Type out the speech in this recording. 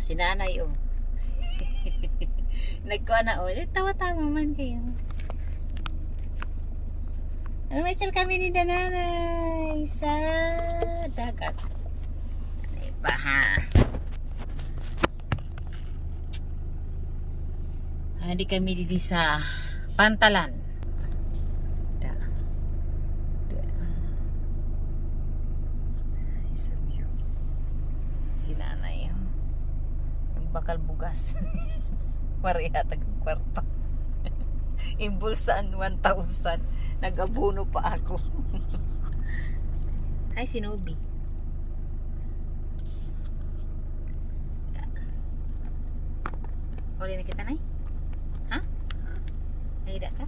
Si nanay oh. Nagkuha na oh. Tawa-tawa man kayo. Namasyal kami ni nanay sa dagat. Ay pa ha. Hindi kami dito sa Pantalan. Sa view. Si nanay. Yung bakal bugas. Maria tagang kwarto. Imbulsan 1,000. Nag-abuno pa ako. Hi, Sinobi. Uli na kita, nay? Ha? Nahida ka?